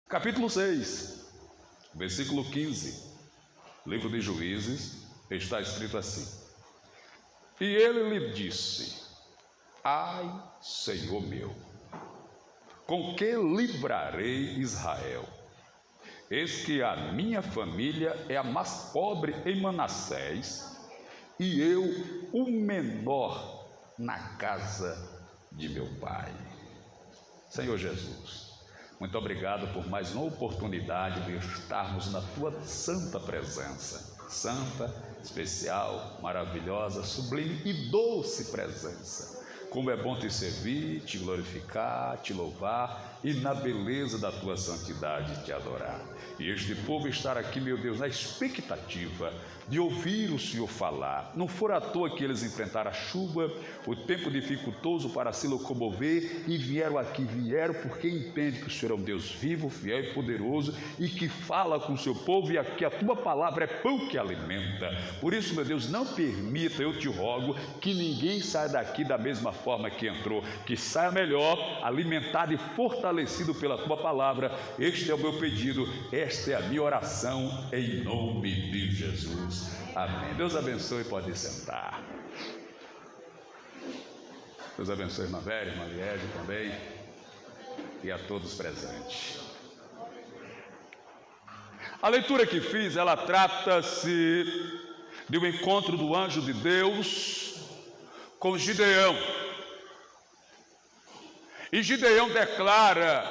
Capítulo 6, versículo 15, livro de Juízes, está escrito assim: E ele lhe disse: Ai, Senhor meu, com que livrarei Israel? Eis que a minha família é a mais pobre em Manassés, e eu o menor na casa de meu pai. Senhor Jesus, muito obrigado por mais uma oportunidade de estarmos na tua santa presença. Santa, especial, maravilhosa, sublime e doce presença. Como é bom te servir, te glorificar, te louvar e na beleza da tua santidade te adorar. E este povo estar aqui, meu Deus, na expectativa de ouvir o Senhor falar. Não for à toa que eles enfrentaram a chuva, o tempo dificultoso para se locomover e vieram porque entendem que o Senhor é um Deus vivo, fiel e poderoso e que fala com o seu povo e que a tua palavra é pão que alimenta. Por isso, meu Deus, não permita, eu te rogo, que ninguém saia daqui da mesma forma que entrou, que saia melhor, alimentado e fortalecido pela tua palavra. Este é o meu pedido, esta é a minha oração, em nome de Jesus. Amém. Deus abençoe, pode sentar. Deus abençoe a irmã Vera, irmã Liege também, e a todos presentes. A leitura que fiz, ela trata-se de um encontro do anjo de Deus com Gideão. E Gideão declara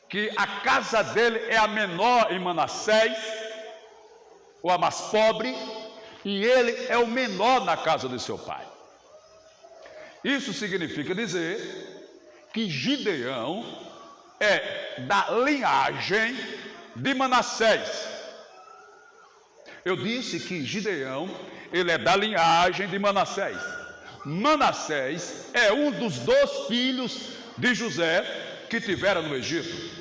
que a casa dele é a menor em Manassés, ou a mais pobre, e ele é o menor na casa de seu pai. Isso significa dizer que Gideão é da linhagem de Manassés. Eu disse que Gideão, ele é da linhagem de Manassés. Manassés é um dos 2 filhos de José que tiveram no Egito.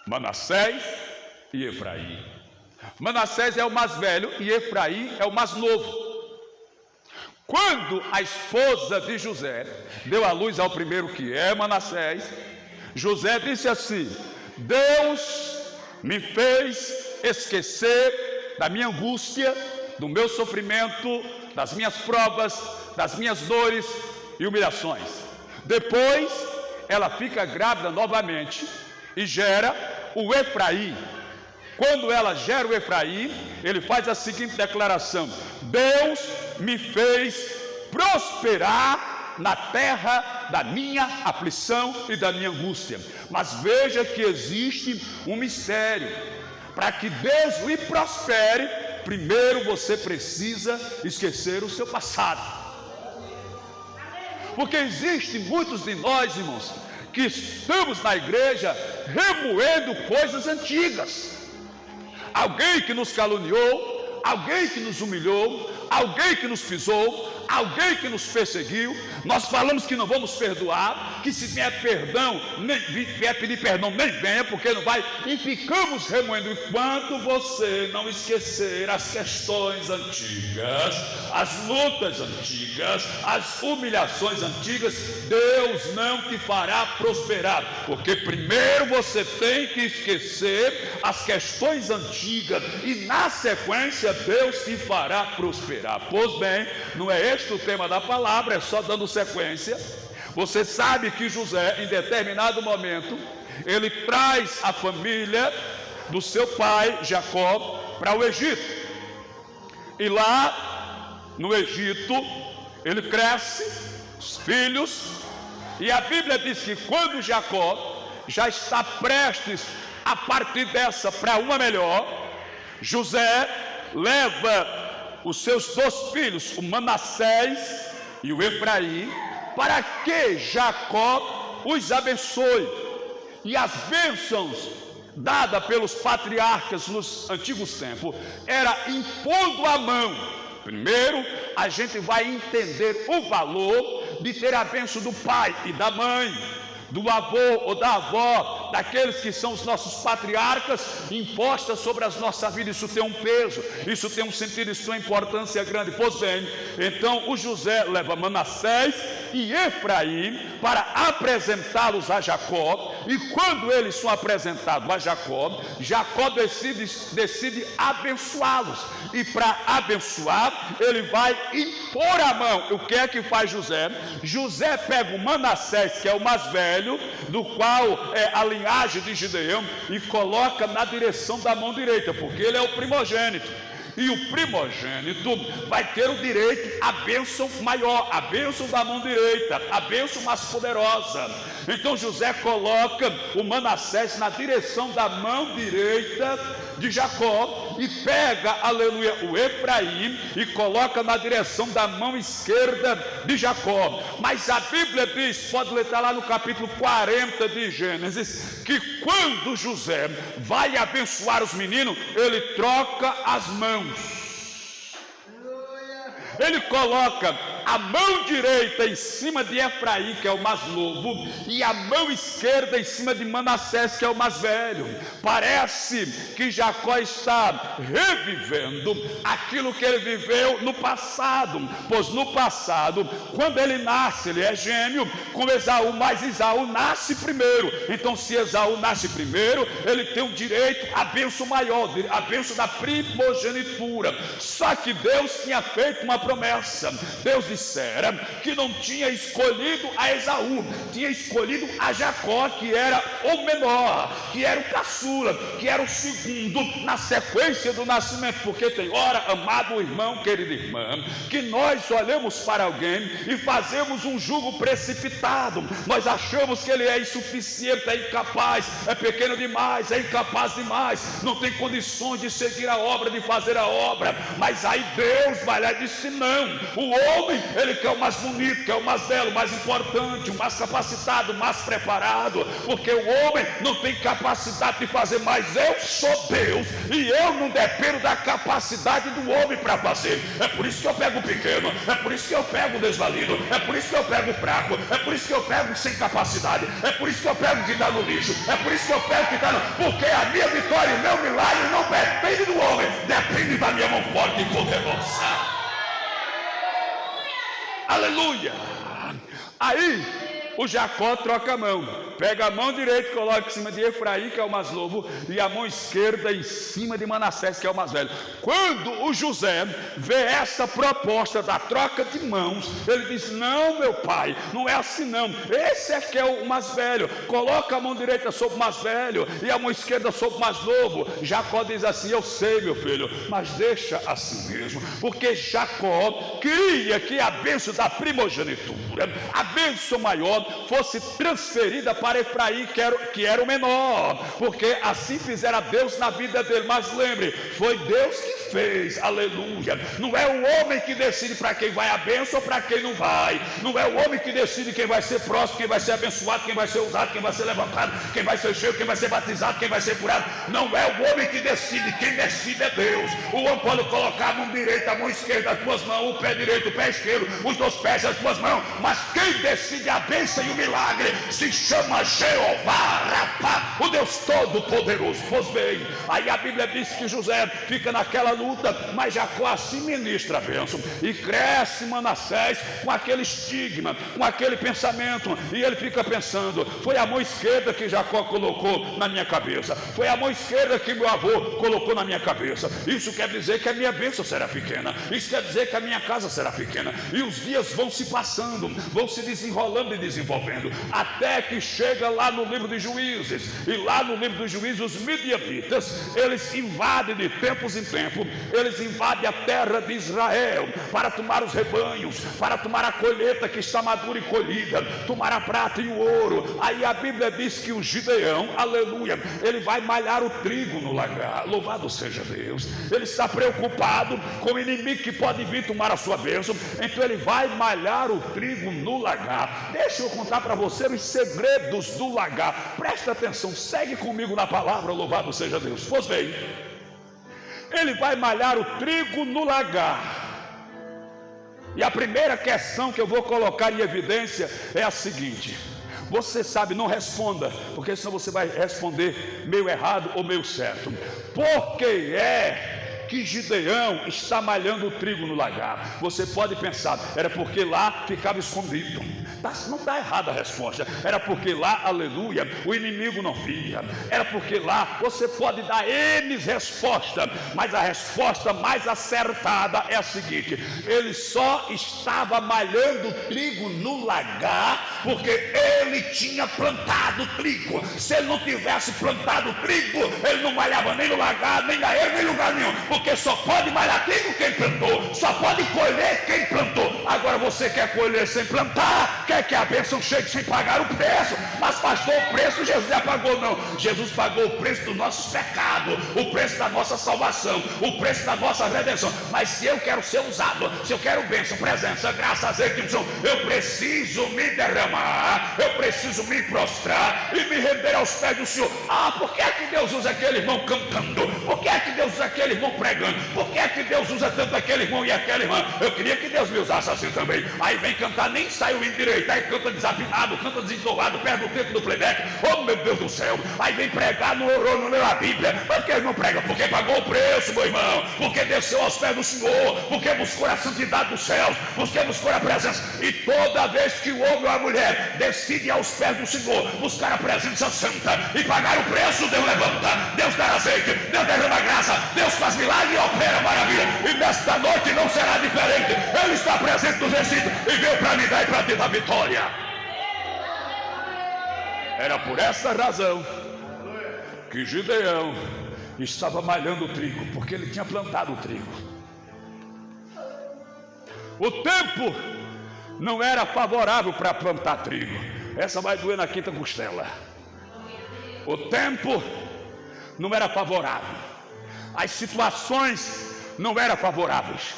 Manassés e Efraim. Manassés é o mais velho e Efraim é o mais novo. Quando a esposa de José deu à luz ao primeiro, que é Manassés, José disse assim: Deus me fez esquecer da minha angústia, do meu sofrimento, das minhas provas, das minhas dores e humilhações. Depois ela fica grávida novamente e gera o Efraim. Quando ela gera o Efraim, ele faz a seguinte declaração: Deus me fez prosperar na terra da minha aflição e da minha angústia. Mas veja que existe um mistério. Para que Deus lhe prospere, primeiro você precisa esquecer o seu passado. Porque existem muitos de nós, irmãos, que estamos na igreja remoendo coisas antigas. Alguém que nos caluniou, alguém que nos humilhou, alguém que nos pisou, alguém que nos perseguiu. Nós falamos que não vamos perdoar, que se vier perdão, vier pedir perdão, nem venha, porque não vai, e ficamos remoendo. Enquanto você não esquecer as questões antigas, as lutas antigas, as humilhações antigas, Deus não te fará prosperar, porque primeiro você tem que esquecer as questões antigas e na sequência Deus te fará prosperar. Pois bem, não é este o tema da palavra, é só dando sequência. Você sabe que José, em determinado momento, ele traz a família do seu pai Jacó para o Egito. E lá no Egito ele cresce, os filhos, e a Bíblia diz que quando Jacó já está prestes a partir dessa para uma melhor, José leva os seus 2 filhos, o Manassés e o Efraim, para que Jacó os abençoe. E as bênçãos dadas pelos patriarcas nos antigos tempos era impondo a mão. Primeiro, a gente vai entender o valor de ter a bênção do pai e da mãe, do avô ou da avó, daqueles que são os nossos patriarcas, impostas sobre as nossas vidas. Isso tem um peso, isso tem um sentido, isso tem uma importância grande. Pois bem, então o José leva Manassés e Efraim para apresentá-los a Jacó. E quando eles são apresentados a Jacó, Jacó decide abençoá-los. E para abençoar, ele vai impor a mão. O que é que faz José? José pega o Manassés, que é o mais velho, do qual é a linhagem de Gideão, e coloca na direção da mão direita, porque ele é o primogênito. E o primogênito vai ter o direito à bênção maior, a bênção da mão direita, a bênção mais poderosa. Então José coloca o Manassés na direção da mão direita de Jacó e pega, aleluia, o Efraim e coloca na direção da mão esquerda de Jacó. Mas a Bíblia diz, pode ler lá no capítulo 40 de Gênesis, que quando José vai abençoar os meninos, ele troca as mãos. Ele coloca a mão direita em cima de Efraim, que é o mais novo, e a mão esquerda em cima de Manassés, que é o mais velho. Parece que Jacó está revivendo aquilo que ele viveu no passado, pois no passado, quando ele nasce, ele é gêmeo com Esaú, mas Esaú nasce primeiro. Então, se Esaú nasce primeiro, ele tem o direito à bênção maior, a bênção da primogenitura. Só que Deus tinha feito uma promessa. Deus dissera que não tinha escolhido a Esaú, tinha escolhido a Jacó, que era o menor, que era o caçula, que era o segundo na sequência do nascimento. Porque tem hora, amado irmão, querida irmã, que nós olhamos para alguém e fazemos um julgo precipitado. Nós achamos que ele é insuficiente, é incapaz, é pequeno demais, é incapaz demais, não tem condições de seguir a obra, de fazer a obra. Mas aí Deus vai lá e disse: não, o homem, ele quer o mais bonito, quer o mais belo, o mais importante, o mais capacitado, o mais preparado, porque o homem não tem capacidade de fazer. Mas eu sou Deus e eu não dependo da capacidade do homem para fazer. É por isso que eu pego o pequeno, é por isso que eu pego o desvalido, é por isso que eu pego o fraco, é por isso que eu pego o sem capacidade, é por isso que eu pego o que está no lixo, é por isso que eu pego o que está no... Porque a minha vitória e o meu milagre não depende do homem, depende da minha mão forte e poderosa. Aleluia! Aí o Jacó troca a mão, pega a mão direita e coloca em cima de Efraim, que é o mais novo, e a mão esquerda em cima de Manassés, que é o mais velho. Quando o José vê essa proposta da troca de mãos, ele diz: não, meu pai, não é assim não, esse é que é o mais velho, coloca a mão direita sobre o mais velho e a mão esquerda sobre o mais novo. Jacó diz assim: eu sei, meu filho, mas deixa assim mesmo, porque Jacó queria que a bênção da primogenitura, a bênção maior, fosse transferida para Efraim, que era o menor, porque assim fizera Deus na vida dele. Mas lembre, foi Deus que fez, aleluia. Não é o homem que decide para quem vai a bênção ou para quem não vai. Não é o homem que decide quem vai ser próximo, quem vai ser abençoado, quem vai ser usado, quem vai ser levantado, quem vai ser cheio, quem vai ser batizado, quem vai ser curado. Não é o homem que decide, quem decide é Deus. O homem pode colocar a mão direita, a mão esquerda, as duas mãos, o pé direito, o pé esquerdo, os dois pés, as duas mãos, mas quem decide a bênção e o milagre se chama Jeová Rapá, o Deus Todo-Poderoso. Pois bem, aí a Bíblia diz que José fica naquela luta, mas Jacó assim ministra a bênção, e cresce Manassés com aquele estigma, com aquele pensamento, e ele fica pensando: foi a mão esquerda que Jacó colocou na minha cabeça, foi a mão esquerda que meu avô colocou na minha cabeça. Isso quer dizer que a minha bênção será pequena, isso quer dizer que a minha casa será pequena. E os dias vão se passando, vão se desenrolando e desenvolvendo, até que chega lá no livro de Juízes. E lá no livro dos Juízes, os midianitas, eles invadem de tempos em tempos, eles invadem a terra de Israel para tomar os rebanhos, para tomar a colheita que está madura e colhida, tomar a prata e o ouro. Aí a Bíblia diz que o Gideão, aleluia, ele vai malhar o trigo no lagar. Louvado seja Deus. Ele está preocupado com o inimigo que pode vir tomar a sua bênção, então ele vai malhar o trigo no lagar. Deixa eu contar para você os segredos do lagar. Presta atenção, segue comigo na palavra, louvado seja Deus. Pois bem, ele vai malhar o trigo no lagar. E a primeira questão que eu vou colocar em evidência é a seguinte: você sabe, não responda, porque senão você vai responder meio errado ou meio certo. Por que é que Gideão está malhando o trigo no lagar? Você pode pensar, era porque lá ficava escondido. Não está errada a resposta. Era porque lá, aleluia, o inimigo não via. Era porque lá você pode dar N resposta, mas a resposta mais acertada é a seguinte: ele só estava malhando trigo no lagar porque ele tinha plantado trigo. Se ele não tivesse plantado trigo, ele não malhava nem no lagar, nem na erva, nem em lugar nenhum, porque só pode malhar trigo quem plantou, só pode colher quem plantou. Agora você quer colher sem plantar, quer que a bênção chegue sem pagar o preço. Mas pastor, o preço Jesus já pagou. Não, Jesus pagou o preço dos nossos pecados, o preço da nossa salvação, o preço da nossa redenção. Mas se eu quero ser usado, se eu quero bênção, presença, graça, azeite, unção, eu preciso me derramar, eu preciso me prostrar e me render aos pés do Senhor. Por que é que Deus usa aquele irmão cantando? Por que é que Deus usa aquele irmão pregando? Por que é que Deus usa tanto aquele irmão e aquela irmã? Eu queria que Deus me usasse assim também. Aí vem cantar, nem sai o endireito, aí canta desafinado, canta desentoado, perde o tempo do playback. Oh meu Deus do céu. Aí vem pregar, não orou, não leu a Bíblia. Por que ele não prega? Porque pagou o preço, meu irmão. Porque desceu aos pés do Senhor, porque buscou a santidade dos céus, porque buscou a presença. E toda vez que o homem ou a mulher decide ir aos pés do Senhor, buscar a presença santa e pagar o preço, Deus levanta, Deus dá azeite, Deus derrama graça, Deus faz milagre e opera maravilha. E nesta noite não será diferente. Ele está presente nos recintos e veio para me dar e para te dar vitória. Era por essa razão que Gideão estava malhando o trigo, porque ele tinha plantado o trigo. O tempo não era favorável para plantar trigo. Essa vai doer na quinta costela. O tempo não era favorável, as situações não eram favoráveis,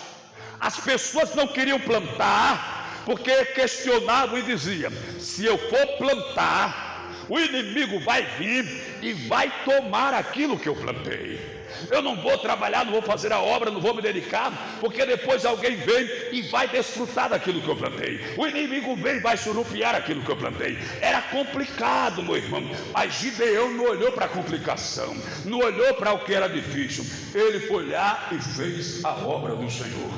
as pessoas não queriam plantar porque questionavam e diziam: se eu for plantar, o inimigo vai vir e vai tomar aquilo que eu plantei. Eu não vou trabalhar, não vou fazer a obra, não vou me dedicar, porque depois alguém vem e vai desfrutar daquilo que eu plantei. O inimigo vem e vai surrupiar aquilo que eu plantei. Era complicado, meu irmão, mas Gideão não olhou para a complicação, não olhou para o que era difícil. Ele foi lá e fez a obra do Senhor.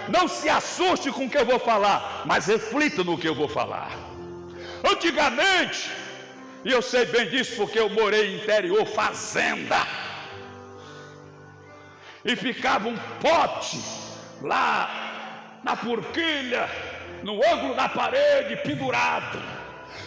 Não se assuste com o que eu vou falar, mas reflita no que eu vou falar. Antigamente, e eu sei bem disso porque eu morei em interior, fazenda, e ficava um pote lá na forquilha, no ângulo da parede, pendurado,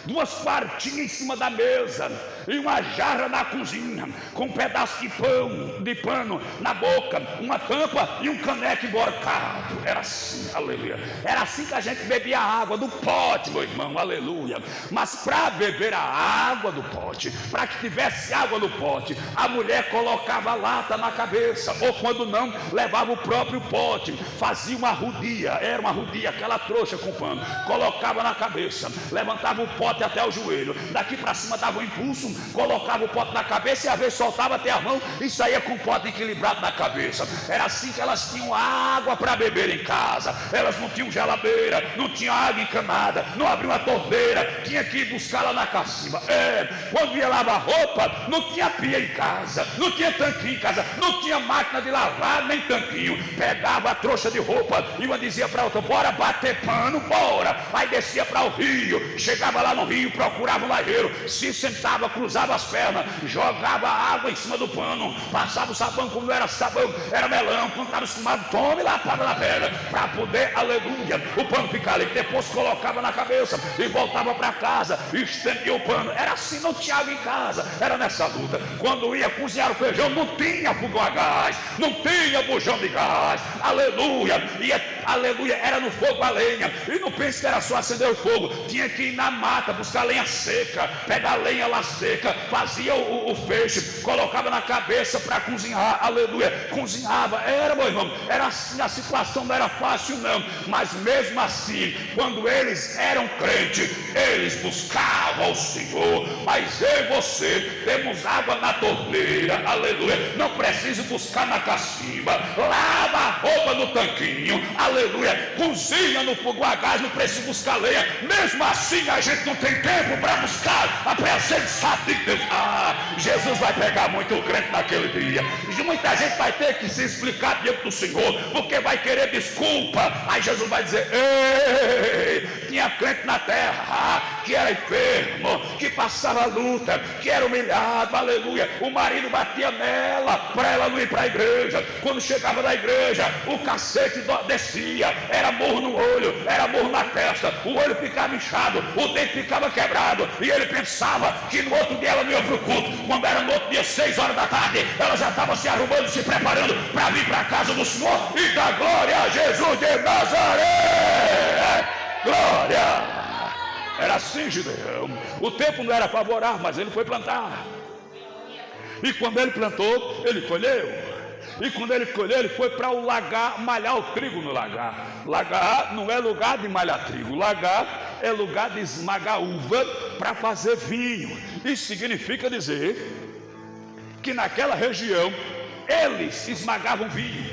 duas quartinhas em cima da mesa e uma jarra na cozinha com um pedaço de pano na boca, uma tampa e um caneco emborcado. Era assim, aleluia. Era assim que a gente bebia a água do pote, meu irmão, aleluia. Mas para beber a água do pote, para que tivesse água no pote, a mulher colocava a lata na cabeça, ou quando não, levava o próprio pote, fazia uma rodia, era uma rodia, aquela trouxa com pano, colocava na cabeça, levantava o pote até o joelho, daqui para cima dava um impulso, colocava o pote na cabeça e às vezes soltava até a mão e saía com o pote equilibrado na cabeça. Era assim que elas tinham água para beber em casa. Elas não tinham geladeira, não tinham água encanada, não abriam a torneira, tinha que ir buscar lá na cacimba. Quando ia lavar roupa, não tinha pia em casa, não tinha tanquinho em casa, não tinha máquina de lavar nem tanquinho. Pegava a trouxa de roupa e uma dizia para a outra: bora bater pano, bora. Aí descia para o rio, chegava lá no rio, procurava um lajeiro, se sentava, cruzava as pernas, jogava água em cima do pano, passava o sabão, como não era sabão, era melão, quando estava esfumado, tome lá, tava na pedra, para poder, aleluia, o pano ficar ali. Depois colocava na cabeça e voltava para casa, estendia o pano. Era assim, não tinha água em casa, era nessa luta. Quando ia cozinhar o feijão, não tinha fogão a gás, não tinha bujão de gás, aleluia, aleluia, era no fogo a lenha. E não pense que era só acender o fogo, tinha que ir na mata buscar lenha seca, pegar a lenha lá seca, fazia o feixe, colocava na cabeça para cozinhar, aleluia, cozinhava. Era, meu irmão, era assim, a situação não era fácil não, mas mesmo assim, quando eles eram crentes, eles buscavam o Senhor. Mas eu e você temos água na torneira, aleluia, não precisa buscar na cacimba, lava a roupa no tanquinho, aleluia, cozinha no fogo a gás, não precisa buscar lenha. Mesmo assim a gente não tem tempo para buscar a presença de Deus. Jesus vai pegar muito crente naquele dia. Muita gente vai ter que se explicar diante do Senhor, porque vai querer desculpa. Aí Jesus vai dizer: ei, tinha crente na terra que era enfermo, que passava luta, que era humilhado, aleluia. O marido batia nela para ela não ir para a igreja. Quando chegava na igreja, o cacete descia, era morro no olho, era morro na testa, o olho ficava inchado, o dente ficava quebrado, e ele pensava que no outro dia ela não ia para o culto. Quando era no outro dia, 6 horas da tarde, ela já estava se arrumando, se preparando para vir para a casa do Senhor e dar glória a Jesus de Nazaré. Glória! Era assim, Gideão. O tempo não era favorável, mas ele foi plantar. E quando ele plantou, ele colheu. E quando ele colheu, ele foi para o lagar malhar o trigo no lagar. Lagar não é lugar de malhar trigo. Lagar é lugar de esmagar uva para fazer vinho. Isso significa dizer que naquela região eles esmagavam vinho.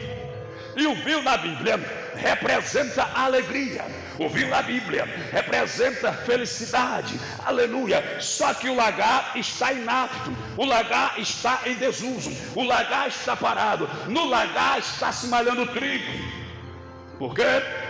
E o vinho na Bíblia representa alegria. O vinho na Bíblia representa felicidade, aleluia. Só que o lagar está inapto, o lagar está em desuso, o lagar está parado, no lagar está se malhando trigo. Por quê?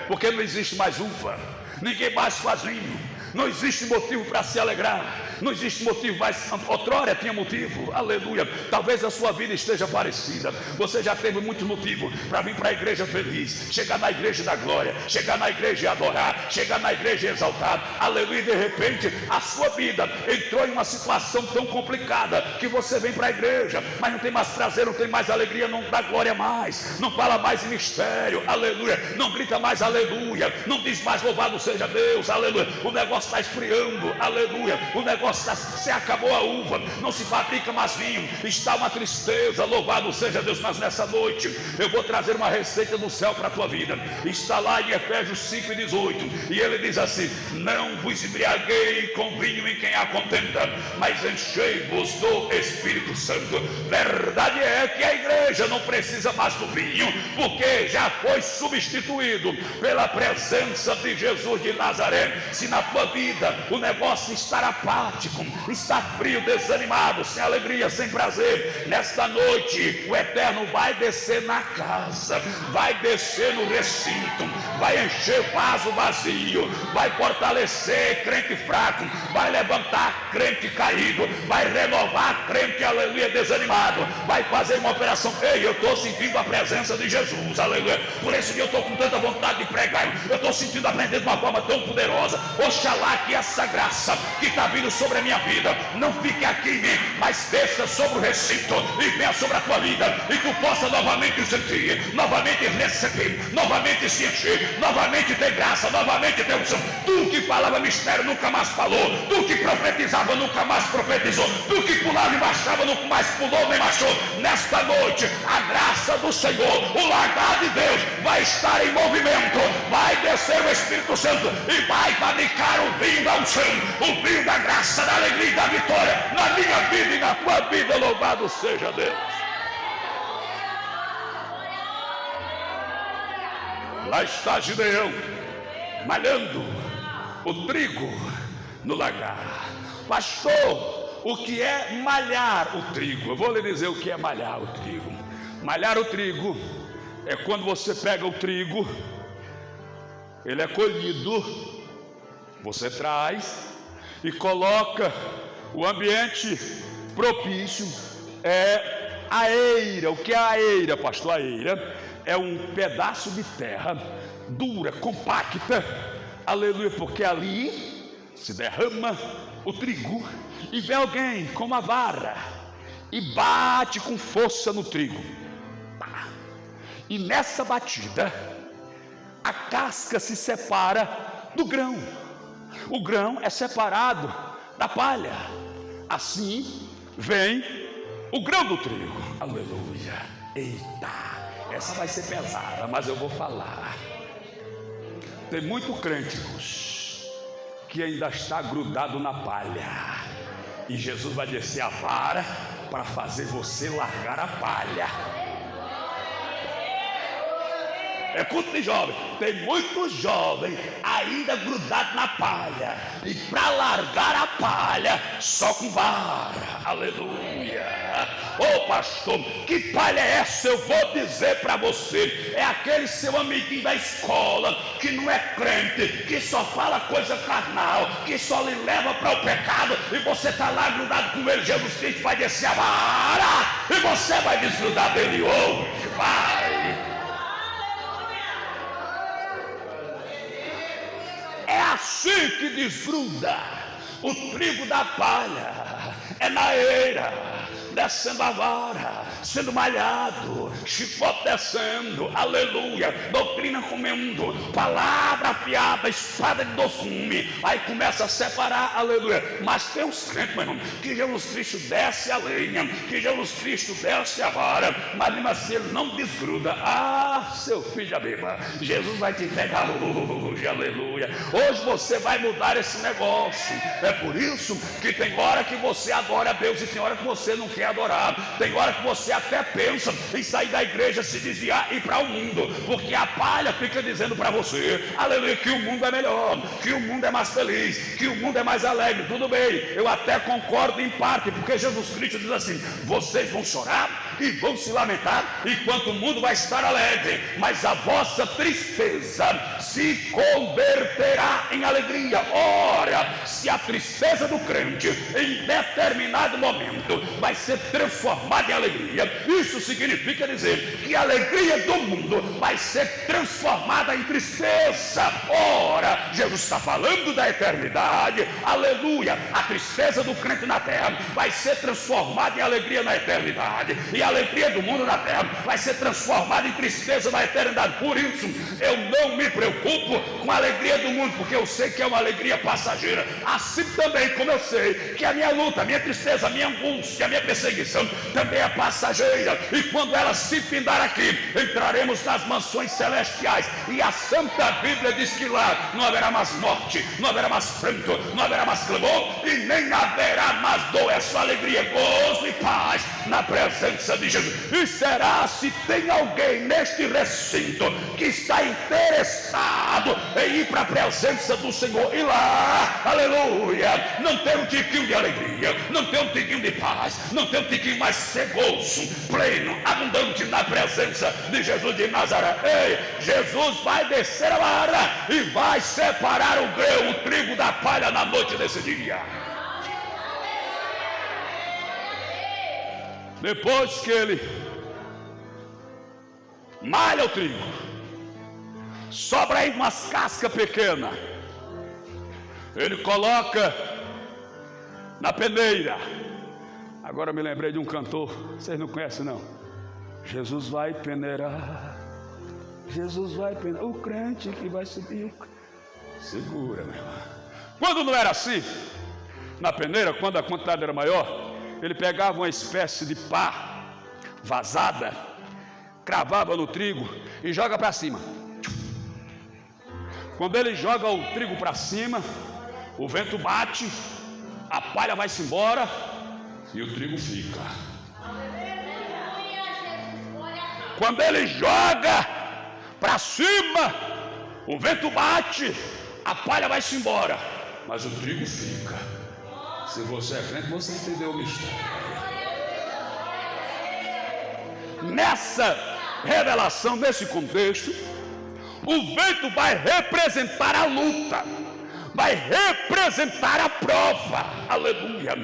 Porque não existe mais uva, ninguém mais faz vinho. Não existe motivo para se alegrar. Não existe motivo mais. Outrora tinha motivo, aleluia. Talvez a sua vida esteja parecida. Você já teve muito motivo para vir para a igreja feliz, chegar na igreja da glória, chegar na igreja e adorar, chegar na igreja e exaltar, aleluia. E de repente a sua vida entrou em uma situação tão complicada que você vem para a igreja, mas não tem mais prazer, não tem mais alegria, não dá glória mais, não fala mais em mistério, aleluia, não grita mais aleluia, não diz mais louvado seja Deus, aleluia. O negócio está esfriando, aleluia. O negócio está, se acabou a uva, não se fabrica mais vinho, está uma tristeza, louvado seja Deus. Mas nessa noite eu vou trazer uma receita do céu para a tua vida. Está lá em Efésios 5:18, e ele diz assim: não vos embriaguei com vinho em quem há contenta, mas enchei-vos do Espírito Santo. Verdade é que a igreja não precisa mais do vinho, porque já foi substituído pela presença de Jesus de Nazaré. Se na tua vida o negócio estar apático, está frio, desanimado, sem alegria, sem prazer, nesta noite o Eterno vai descer na casa, vai descer no recinto, vai encher vaso vazio, vai fortalecer crente fraco, vai levantar crente caído, vai renovar crente, aleluia, desanimado, vai fazer uma operação. Ei, eu estou sentindo a presença de Jesus, aleluia. Por isso que eu estou com tanta vontade de pregar, eu estou sentindo aprender de uma forma tão poderosa. Oxalá que essa graça que está vindo sobre a minha vida não fique aqui em mim, mas desça sobre o recinto e venha sobre a tua vida, e tu possa novamente sentir, novamente receber, novamente se encher, novamente ter graça, novamente ter unção. Tu que falava mistério nunca mais falou, tu que profetizava nunca mais profetizou, tu que pulava e baixava nunca mais pulou nem baixou. Nesta noite a graça do Senhor, o lagar de Deus vai estar em movimento, vai descer o Espírito Santo e vai fabricar o vinho da unção, o vinho da graça, da alegria e da vitória na minha vida e na tua vida. Louvado seja Deus. Lá está Gideão malhando o trigo no lagar. Pastor, o que é malhar o trigo? Eu vou lhe dizer o que é malhar o trigo. Malhar o trigo é quando você pega o trigo, ele é colhido, você traz e coloca o ambiente propício. É a eira. O que é a eira, pastor? A eira é um pedaço de terra dura, compacta, aleluia, porque ali se derrama o trigo e vem alguém com uma vara e bate com força no trigo. E nessa batida a casca se separa do grão, o grão é separado da palha. Assim vem o grão do trigo, aleluia. Eita, essa vai ser pesada, mas eu vou falar. Tem muito crente, irmãos, que ainda está grudado na palha, e Jesus vai descer a vara para fazer você largar a palha. É culto de jovem. Tem muitos jovens ainda grudados na palha. E para largar a palha, só com vara. Aleluia. Ô pastor, que palha é essa? Eu vou dizer para você. É aquele seu amiguinho da escola que não é crente, que só fala coisa carnal, que só lhe leva para o pecado. E você está lá grudado com ele. Jesus Cristo vai descer a vara e você vai desgrudar dele hoje. Vai. É assim que desgruda o trigo da palha. É na eira, descendo a vara, sendo malhado, chicote descendo, aleluia, doutrina comendo, palavra afiada, espada de doçume, aí começa a separar, aleluia. Mas tem uns crentes, meu irmão, que Jesus Cristo desce a lenha, que Jesus Cristo desce a vara, mas mesmo assim ele não desgruda. Ah, seu filho da beba, Jesus vai te pegar hoje, aleluia. Hoje você vai mudar esse negócio. É por isso que tem hora que você adora a Deus e tem hora que você não quer adorar. Tem hora que você até pensa em sair da igreja, se desviar e ir para o mundo, porque a palha fica dizendo para você, aleluia, que o mundo é melhor, que o mundo é mais feliz, que o mundo é mais alegre. Tudo bem, eu até concordo em parte, porque Jesus Cristo diz assim: vocês vão chorar e vão se lamentar, enquanto o mundo vai estar alegre, mas a vossa tristeza se converterá em alegria. Ora, se a tristeza do crente em determinado momento vai ser transformada em alegria, isso significa dizer que a alegria do mundo vai ser transformada em tristeza. Ora, Jesus está falando da eternidade, aleluia. A tristeza do crente na terra vai ser transformada em alegria na eternidade, e a alegria do mundo na terra vai ser transformada em tristeza na eternidade. Por isso eu não me preocupo com a alegria do mundo, porque eu sei que é uma alegria passageira. Assim também como eu sei que a minha luta, a minha tristeza, a minha angústia, a minha perseguição também é passageira, e quando ela se findar aqui, entraremos nas mansões celestiais. E a Santa Bíblia diz que lá não haverá mais morte, não haverá mais pranto, não haverá mais clamor, e nem haverá mais dor. É só alegria, gozo e paz na presença de Jesus. E será se tem alguém neste recinto que está interessado em ir para a presença do Senhor, e lá, aleluia, não tem um tiquinho de alegria, não tem um tiquinho de paz, não tem um tiquinho mais ser gozo pleno, abundante na presença de Jesus de Nazaré. Ei, Jesus vai descer a vara e vai separar o grão, o trigo da palha na noite desse dia. Depois que ele malha o trigo, sobra aí umas cascas pequenas, ele coloca na peneira. Agora eu me lembrei de um cantor, vocês não conhecem não? Jesus vai peneirar, Jesus vai peneirar, o crente que vai subir. Segura, meu irmão. Quando não era assim, na peneira, quando a quantidade era maior, ele pegava uma espécie de pá vazada, cravava no trigo e joga para cima. Quando ele joga o trigo para cima, o vento bate, a palha vai-se embora e o trigo fica. Quando ele joga para cima, o vento bate, a palha vai-se embora, mas o trigo fica. Se você é crente, você entendeu o mistério. Nessa revelação, nesse contexto, o vento vai representar a luta, vai representar a prova, aleluia.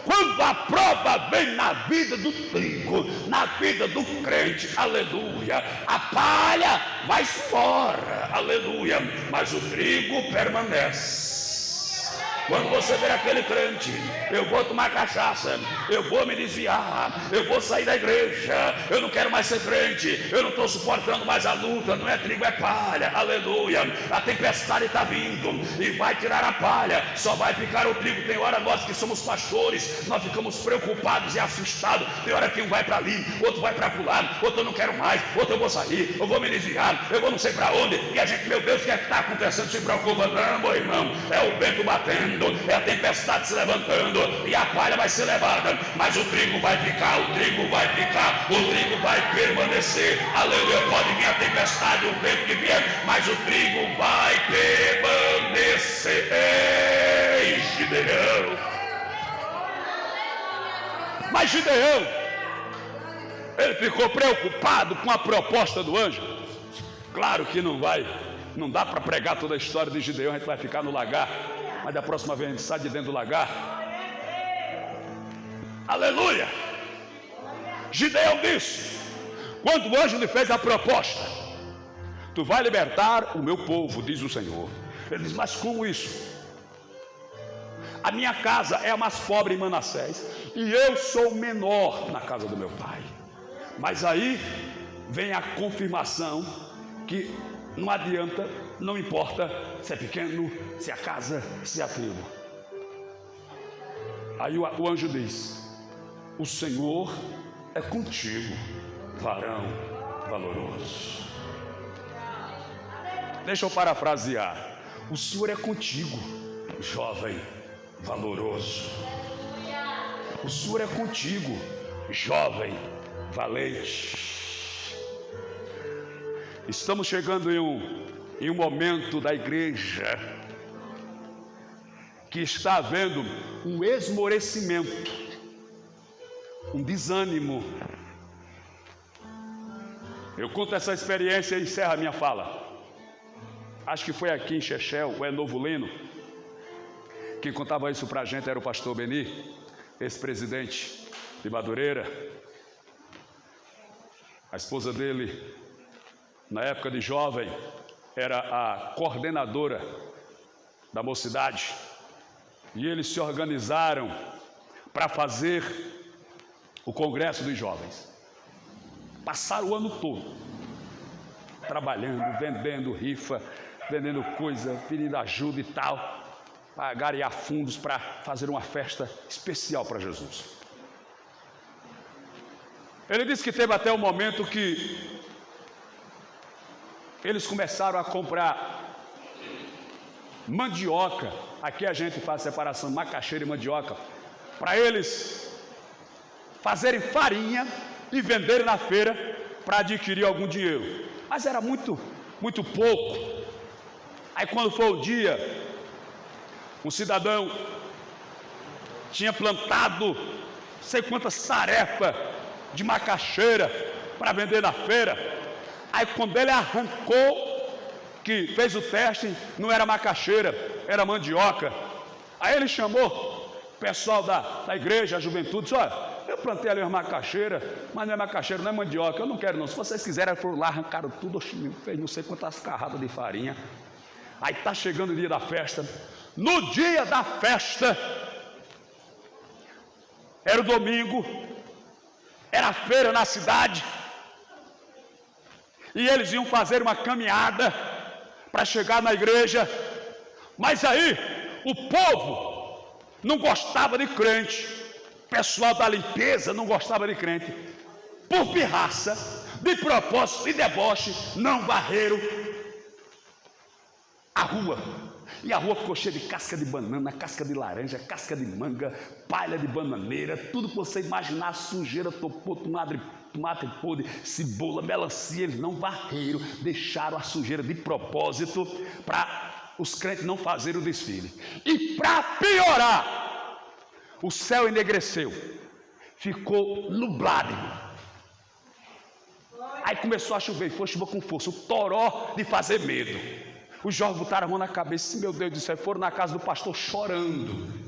Quando a prova vem na vida do trigo, na vida do crente, aleluia, a palha vai fora, aleluia, mas o trigo permanece. Quando você ver aquele crente, eu vou tomar cachaça, eu vou me desviar, eu vou sair da igreja, eu não quero mais ser crente, eu não estou suportando mais a luta, não é trigo, é palha, aleluia, a tempestade está vindo e vai tirar a palha, só vai ficar o trigo. Tem hora nós que somos pastores, nós ficamos preocupados e assustados, tem hora que um vai para ali, outro vai para lá, outro eu não quero mais, outro eu vou sair, eu vou me desviar, eu vou não sei para onde, e a gente, meu Deus, o que é que está acontecendo? Se preocupa, não, meu irmão, é o vento batendo, vendo, é a tempestade se levantando, e a palha vai ser levada, mas o trigo vai ficar, o trigo vai ficar, o trigo vai permanecer. Aleluia. Pode vir a tempestade, o vento que vier, mas o trigo vai permanecer. Ei, Gideão. Mas Gideão, ele ficou preocupado com a proposta do anjo. Claro que não dá para pregar toda a história de Gideão, a gente vai ficar no lagar, mas da próxima vez a gente sai de dentro do lagar. Aleluia. Gideão disse, quando o anjo lhe fez a proposta: tu vai libertar o meu povo, diz o Senhor. Ele diz, mas como isso? A minha casa é a mais pobre em Manassés, e eu sou o menor na casa do meu pai. Mas aí vem a confirmação que não adianta, não importa se é pequeno, se é a casa, se é a tribo. Aí o anjo diz, o Senhor é contigo, varão valoroso. Deixa eu parafrasear. O Senhor é contigo, jovem valoroso. O Senhor é contigo, jovem valente. Estamos chegando em um momento da igreja que está havendo um esmorecimento, um desânimo. Eu conto essa experiência e encerro a minha fala. Acho que foi aqui em Chechel, ou é Novo Lino. Quem contava isso para a gente era o pastor Beni, ex-presidente de Madureira. A esposa dele, na época de jovem, era a coordenadora da mocidade. E eles se organizaram para fazer o congresso dos jovens. Passaram o ano todo trabalhando, vendendo rifa, vendendo coisa, pedindo ajuda e tal, para angariar fundos para fazer uma festa especial para Jesus. Ele disse que teve até o momento que eles começaram a comprar mandioca. Aqui a gente faz separação macaxeira e mandioca, para eles fazerem farinha e venderem na feira para adquirir algum dinheiro. Mas era muito pouco. Aí quando foi o dia, um cidadão tinha plantado sei quantas sarefas de macaxeira para vender na feira. Aí quando ele arrancou, que fez o teste, não era macaxeira, era mandioca. Aí ele chamou o pessoal da igreja, a juventude, disse, olha, eu plantei ali uma macaxeira, mas não é macaxeira, não é mandioca, eu não quero não. Se vocês quiserem, foram lá, arrancaram tudo, fez não sei quantas carradas de farinha. Aí está chegando o dia da festa. No dia da festa, era o domingo, era a feira na cidade, e eles iam fazer uma caminhada para chegar na igreja. Mas aí o povo não gostava de crente, o pessoal da limpeza não gostava de crente. Por pirraça, de propósito e deboche, não varreram a rua. E a rua ficou cheia de casca de banana, casca de laranja, casca de manga, palha de bananeira, tudo que você imaginar, sujeira, topô, tomate podre, cebola, melancia. Eles não varreram, deixaram a sujeira de propósito para os crentes não fazerem o desfile. E para piorar, o céu enegreceu, ficou nublado. Aí começou a chover, foi chuva com força, o toró de fazer medo. Os jovens botaram a mão na cabeça, meu Deus do céu, foram na casa do pastor chorando.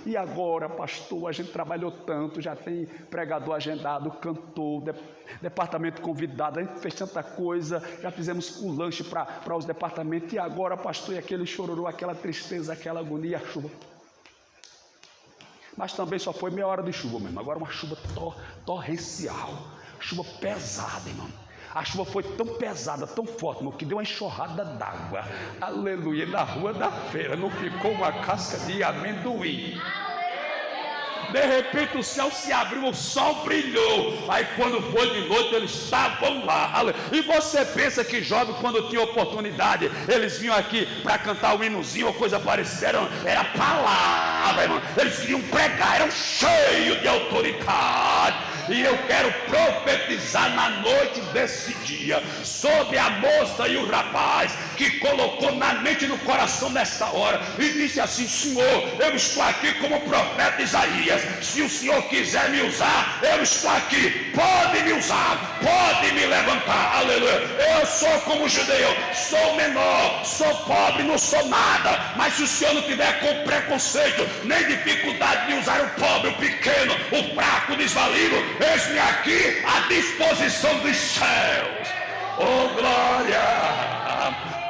E agora, pastor, a gente trabalhou tanto, já tem pregador agendado, cantor, departamento convidado, a gente fez tanta coisa, já fizemos o lanche para os departamentos, e agora, pastor, e aquele chororô, aquela tristeza, aquela agonia, a chuva. Mas também só foi meia hora de chuva mesmo, agora uma chuva torrencial, chuva pesada, irmão. A chuva foi tão pesada, tão forte, irmão, que deu uma enxurrada d'água. Aleluia. Na rua da feira não ficou uma casca de amendoim. De repente o céu se abriu, o sol brilhou. Aí quando foi de noite eles estavam lá. E você pensa que jovem, quando tinha oportunidade, eles vinham aqui para cantar o hinozinho ou coisa parecida? Era palavra, irmão. Eles queriam pregar, eram cheios de autoridade. E eu quero profetizar na noite desse dia sobre a moça e o rapaz que colocou na mente e no coração nesta hora e disse assim: Senhor, eu estou aqui como profeta Isaías. Se o Senhor quiser me usar, eu estou aqui. Pode me usar, pode me levantar. Aleluia. Eu sou como judeu, sou menor, sou pobre, não sou nada. Mas se o Senhor não tiver com preconceito nem dificuldade de usar o pobre, o pequeno, o fraco, o desvalido, eis-me aqui à disposição dos céus. Oh glória!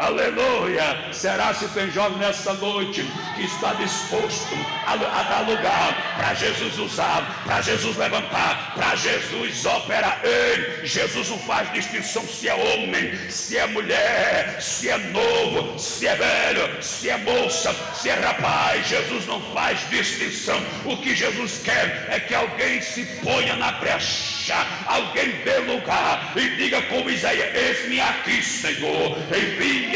Aleluia! Será se tem jovem nessa noite que está disposto a dar lugar para Jesus usar, para Jesus levantar, para Jesus operar? Ei, Jesus não faz distinção se é homem, se é mulher, se é novo, se é velho, se é moça, se é rapaz. Jesus não faz distinção. O que Jesus quer é que alguém se ponha na brecha, alguém dê lugar e diga como Isaías: eis-me aqui, Senhor, envia-me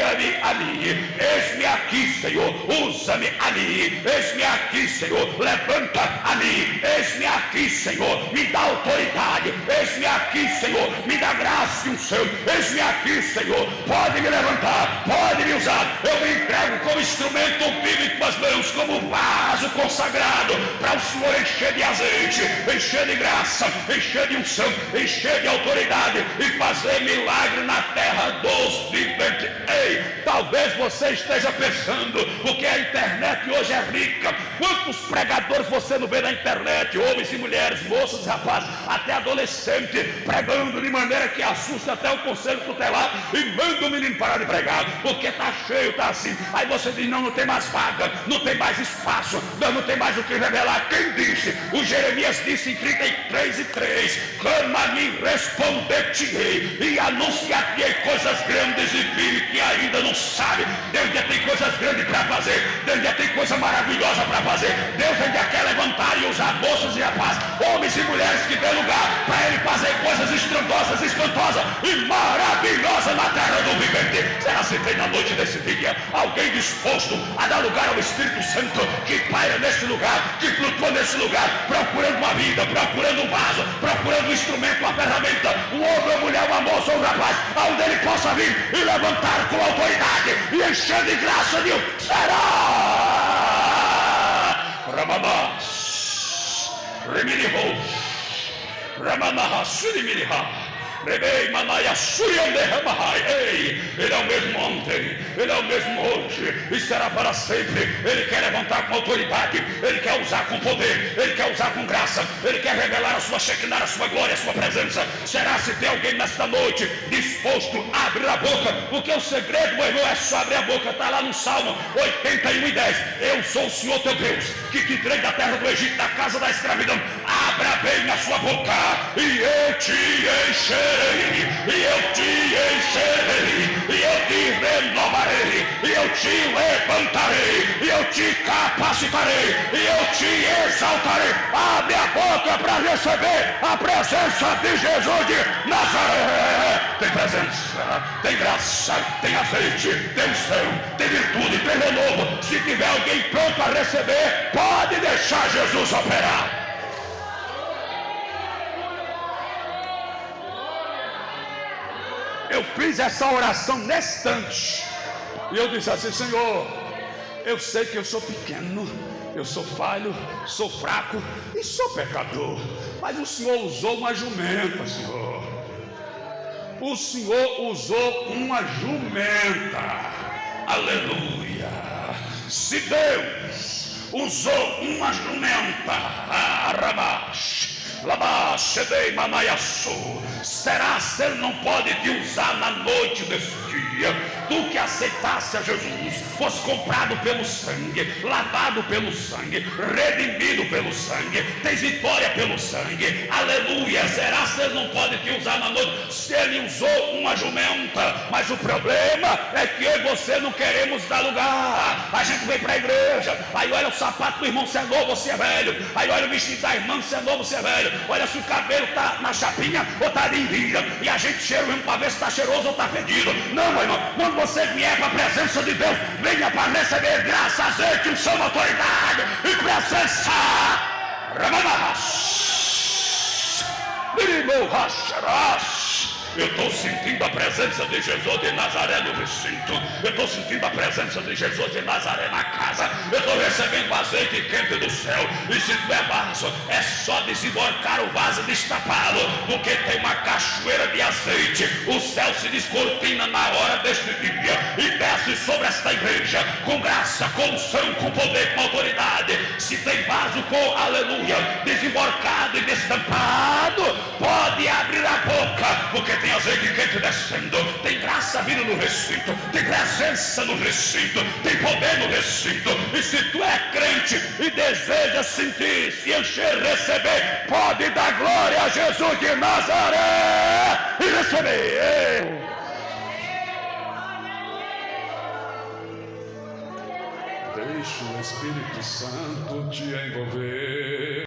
a mim, eis-me aqui, Senhor, usa-me a mim, eis-me aqui, Senhor, levanta a mim, eis-me aqui, Senhor, me dá autoridade, eis-me aqui, Senhor, me dá graça e unção, eis-me aqui, Senhor, pode me levantar, pode me usar. Eu me entrego como instrumento vivo em tuas mãos, como vaso consagrado para o Senhor encher de azeite, encher de graça, encher de unção, encher de autoridade e fazer milagre na terra dos viventes. Ei, talvez você esteja pensando, porque a internet hoje é rica. Quantos pregadores você não vê na internet? Homens e mulheres, moças e rapazes, até adolescente, pregando de maneira que assusta até o conselho tutelar e manda o menino parar de pregar, porque está cheio, está assim. Aí você diz: não tem mais vaga, não tem mais espaço, não tem mais o que revelar. Quem disse? O Jeremias disse em 33:3: clama a mim, responder-te-ei e anunciar-te-ei coisas grandes e firmes que ainda não sabe. Deus já tem coisas grandes para fazer, Deus já tem coisa maravilhosa para fazer. Deus ainda quer levantar e usar moças e rapazes, homens e mulheres que dê lugar para Ele fazer coisas estrondosas, espantosas e maravilhosas na terra do vivente. Será se tem na noite desse dia alguém disposto a dar lugar ao Espírito Santo que paira nesse lugar, que flutua nesse lugar, procurando uma vida, procurando um vaso, procurando um instrumento, uma ferramenta, um homem, uma mulher, uma moça ou um rapaz, aonde ele possa vir e levantar com autoridade e encher de graça de será Ramamás Remirihos Ramamahas Surimiriha. Ei, Ele é o mesmo ontem, Ele é o mesmo hoje e será para sempre. Ele quer levantar com autoridade, Ele quer usar com poder, Ele quer usar com graça, Ele quer revelar a sua Shekinah, a sua glória, a sua presença. Será se tem alguém nesta noite disposto a abrir a boca? Porque o segredo, meu irmão, é só abrir a boca. Está lá no Salmo 81:10: eu sou o Senhor teu Deus, que te tirei da terra do Egito, da casa da escravidão. Abra bem a sua boca e eu te encherei, e eu te encherei, e eu te renovarei, e eu te levantarei, e eu te capacitarei, e eu te exaltarei. Abre a boca para receber a presença de Jesus de Nazaré. Tem presença, tem graça, tem azeite, tem unção, tem virtude, tem renovo. Se tiver alguém pronto a receber, pode deixar Jesus operar. Eu fiz essa oração nesse instante e eu disse assim: Senhor, eu sei que eu sou pequeno, eu sou falho, sou fraco e sou pecador, mas o Senhor usou uma jumenta, Senhor. O Senhor usou uma jumenta. Aleluia. Se Deus usou uma jumenta, será se Ele não pode te usar na noite desse dia? tu que aceitasse a Jesus, fosse comprado pelo sangue, lavado pelo sangue, redimido pelo sangue, tens vitória pelo sangue, aleluia. Será que ele não pode te usar na noite? Se ele usou uma jumenta, mas o problema é que eu e você não queremos dar lugar. A gente vem para a igreja, aí olha o sapato do irmão, se é novo ou se é velho, aí olha o vestido da irmã, se é novo ou se é velho, olha se o cabelo está na chapinha ou está de envia, e a gente cheira mesmo para ver se está cheiroso ou está fedido. Não, meu irmão, quando você vier para a presença de Deus, venha para receber graça, azeite, unção, autoridade e presença. Eu estou sentindo a presença de Jesus de Nazaré no recinto. Eu estou sentindo a presença de Jesus de Nazaré na casa. Eu estou recebendo azeite quente do céu. E se tu é vaso, é só desemborcar o vaso e destapá-lo, porque tem uma cachoeira de azeite. O céu se descortina na hora deste dia e desce sobre esta igreja com graça, com unção, com poder, com autoridade. Se tem vaso com aleluia, desemborcado e destampado, pode abrir a boca, porque tem azeite quente descendo, tem graça vindo no recinto, tem presença no recinto, tem poder no recinto. E se tu é crente e deseja sentir, se encher, receber, pode dar glória a Jesus de Nazaré e receber. Deixa o Espírito Santo te envolver.